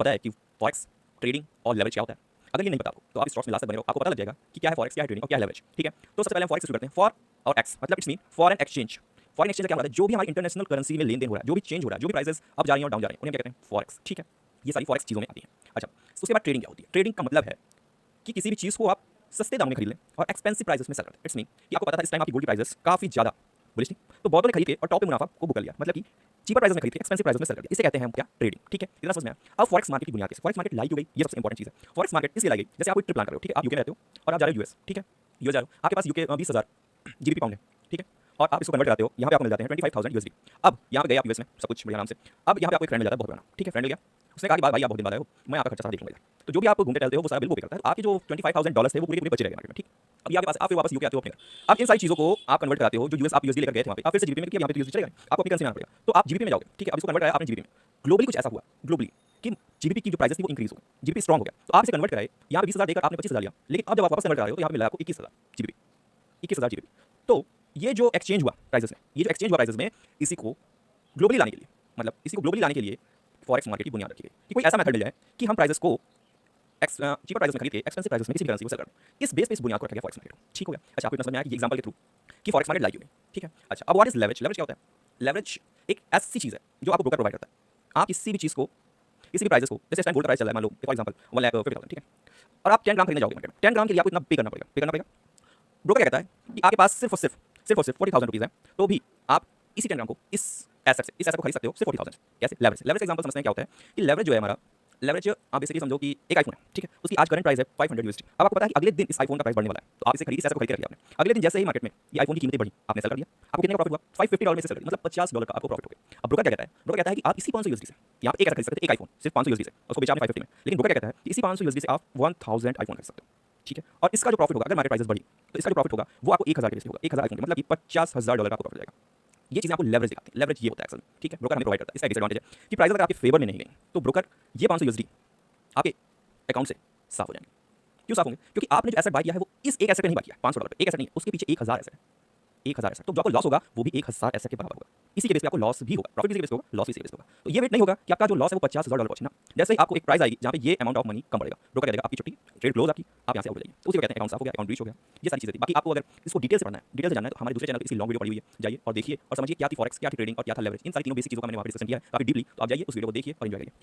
पता है कि फॉरेक्स ट्रेडिंग और लेवरेज क्या होता है? अगर ये नहीं पता आपको तो आप स्टॉक्स में लास्ट तक बने रहो, आपको पता लग जाएगा कि क्या है फॉरेक्स, क्या है ट्रेडिंग और क्या है लेवरेज। ठीक है, तो सबसे पहले हम फॉरेक्स शुरू करते हैं। फॉर और एक्स मतलब it's mean foreign exchange. Foreign exchange क्या होता है? जो भी हमारी इंटरनेशनल करेंसी में लेन देन हो रहा है, जो भी चेंज हो रहा है, जो भी प्राइसेस अप जा रही हैं और डाउन जा रहे हैं, उन्हें क्या कहते हैं? फॉरेक्स। ठीक है, ये सारी फॉरेक्स चीज़ों में आती है। अच्छा, उसके बाद ट्रेडिंग क्या होती है? ट्रेडिंग का मतलब है कि किसी भी चीज़ को आप सस्ते दाम में खरीद लें और एक्सपेंसिव प्राइसेस में सेल कर दें। इट्स मीन कि आपको पता था इस टाइम आपकी गोल्ड की प्राइसेस काफ़ी ज़्यादा बुलिश थी, तो बहुतों ने खरीद के और टॉप पे मुनाफा को बुक कर लिया, मतलब कि चीपर प्राइसेस में खरीद के एक्सपेंसिव प्राइसेस में सेल कर दिया। इसे कहते हैं हम क्या? ट्रेडिंग। ठीक है, इतना समझ में आया। अब फॉरेक्स मार्केट की बुनियाद कैसे? फॉरेक्स मार्केट लाई क्यों गई? ये सबसे इंपॉर्टेंट चीज़ है। फॉरेक्स मार्केट इसलिए लाई गई, जैसे आप कोई ट्रिप प्लान कर रहे हो। ठीक है, आप यूके में रहते हो और आप जा रहे हो यूएस। ठीक है, यूएस जा रहे हो, आपके पास यूके 20,000 जीबीपी पाउंड है। ठीक है, और आप इसको कन्वर्ट कराते हो, यहाँ पे आपको मिल जाते हैं 25,000 यूएसडी। अब यहाँ पे गए आप यूएस में, सब कुछ बढ़िया आराम से। अब यहाँ पे आपको एक फ्रेंड मिल जाता है बहुत पुराना। ठीक है, फ्रेंड मिल गया, उसने कहा कि भाई आप बहुत दिन बाद आए हो, मैं आपका खर्चा सारा देख लूंगा। तो जो भी आप घूमते टहलते हो वो सारा बिल वो पे करता है। आपके जो $25,000 थे वो पूरे के पूरे बचे रहे मार्केट में। ठीक, अब यहाँ के पास आप फिर वापस यूके आते हो अपने घर। अब इन सारी चीज़ों को आप कन्वर्ट कराते हो, जो यूएस आप यूएसडी लेकर गए थे वहाँ पे, आप फिर से जीबीपी में, यहाँ पे यूएसडी चलेगा नहीं, आपको अपनी करेंसी में आना पड़ेगा। तो आप जीबीपी में जाओगे। ठीक है, अब इसको कन्वर्ट कराया आपने जीबीपी में। ग्लोबली कुछ ऐसा हुआ ग्लोबली कि जीबीपी की जो प्राइसेस थी वो इंक्रीज हो गई, जीबीपी स्ट्रॉन्ग हो गया, तो आप इसे कन्वर्ट कराए, यहाँ पे 20,000 देकर आपने 25,000 लिया, लेकिन अब जब आप वापस कन्वर्ट करा रहे हो तो यहाँ पे मिला आपको 21,000 जीबीपी, 21,000 जीबीपी। तो ये जो एक्सचेंज हुआ प्राइसेस में, ये जो एक्सचेंज हुआ प्राइसेस में, इसी को ग्लोबली लाने के लिए, मतलब इसी को ग्लोबली लाने के लिए फॉरेक्स मार्केट की बुनियाद रखी गई कि कोई ऐसा मेथड मिल जाए कि हम प्राइसेस को चीपर प्राइसेस में खरीद के एक्सपेंसिव प्राइसेस में किसी भी करेंसी को सेल कर दें। इस बेस पे इस बुनियाद को रखा गया फॉरेक्स मार्केट। ठीक हो गया? अच्छा, आपको इतना समझ में आया कि ये एग्जांपल के थ्रू कि फॉरेक्स मार्केट लाई क्यों है। ठीक है, अच्छा, अब व्हाट इज लेवरेज? लेवरेज क्या होता है? लेवरेज एक ऐसी चीज़ है जो आपको ब्रोकर प्रोवाइड करता है। आप किसी भी चीज़ को, किसी भी प्राइसेस को, जैसे इस टाइम गोल्ड का प्राइस चल रहा है, मान लो फॉर एग्जांपल 1,50,000। ठीक है, और आप 10 ग्राम खरीदने जाओगे मार्केट में, 10 ग्राम के लिए आपको इतना पे करना पड़ेगा। ब्रोकर क्या कहता है कि आपके पास सिर्फ और सिर्फ 40,000 रुपीज़ है, तो भी आप इसी 10 ग्राम को इस एसेट को खरीद सकते हो सिर्फ 40,000। कैसे? लेवरेज। लेवरेज का एग्जांपल समझते हैं क्या होता है कि लेवरेज जो है हमारा, लेवरेज आप बेसिकली समझो कि एक आईफोन है। ठीक है, उसकी आज करंट प्राइस है 500 यूएसडी। अब आपको पता है कि अगले दिन इस आईफोन का प्राइस बढ़ने वाला है, तो आप इसे खरीद, इस एसेट को खरीद के रखिए आपने। अगले दिन जैसे ही मार्केट में ये आईफोन की कीमतें बढ़ी, आपने सेल कर दिया, आपको कितने का प्रॉफिट हुआ? $550 में से सेल कर दिया, मतलब $50 का आपको प्रॉफिट हो गया। अब ब्रोकर क्या कहता है? ब्रोकर कहता है कि आप इसी 500 यूएसडी से, यहाँ पे एक एसेट खरीद सकते थे, एक आईफोन सिर्फ 500 यूएसडी से, उसको बेचा आपने 550 में, लेकिन ब्रोकर क्या कहता है कि इसी 500 यूएसडी से आप 1000 आईफोन खरीद सकते हो। ठीक है, और इसका जो प्रॉफिट होगा, अगर मार्केट प्राइसेस बढ़ी तो इसका जो प्रॉफिट होगा वो आपको 1,000 के बेस पे होगा, 1,000 आईफोन, मतलब कि $50,000 का आपको प्रॉफिट जाएगा। ये चीज़ें आपको लेवरेज दिखाती है। लेवरेज ये होता है अक्सर में। ठीक है, ब्रोकर हमें प्रोवाइड करता है। इसका डिसएडवांटेज है कि प्राइस अगर आपके फेवर में नहीं गई तो ब्रोकर ये 500 यूएसडी आपके अकाउंट से साफ हो जाएंगे। क्यों साफ होंगे? क्योंकि आपने जो एसेट बाय किया है वो इस एक एसेट पे नहीं बाय किया, $500 पे, एक एसेट नहीं, उसके पीछे 1,000 एसेट है, 1,000 एसेट, तो जो आपको लॉस होगा वो भी 1,000 एसेट के बराबर होगा। इसी के बेस पे आपको लॉस भी होगा, प्रॉफिट इसी के बेस पे होगा, लॉस इसी के बेस पे होगा। तो ये वेट नहीं होगा कि आपका जो लॉस है वो $50,000 पहुंचे ना, जैसे ही आपको एक प्राइस आएगी जहाँ पे ये अमाउंट ऑफ मनी कम बढ़ेगा, ब्रोकर कह देगा आपकी छुट्टी, ट्रेड क्लोज आपकी, आप यहाँ से आउट हो जाइए, तो उसी को कहते हैं अकाउंट साफ हो गया, अकाउंट ब्रीच हो गया। ये सारी चीजें थी। बाकी आपको अगर इसको डिटेल से पढ़ना है, डिटेल से जानना है, तो हमारे दूसरे चैनल पे इसकी लॉन्ग वीडियो पड़ी हुई है, जाइए और देखिए और समझिए क्या थी फॉरेक्स, क्या थी ट्रेडिंग और क्या था लेवरेज। इन सारी तीनों बेसिक चीजों का मैंने वहाँ पे डिस्कशन किया है, काफी डीपली, तो आप जाइए उस वीडियो को देखिए और एंजॉय करिए। ठीक है।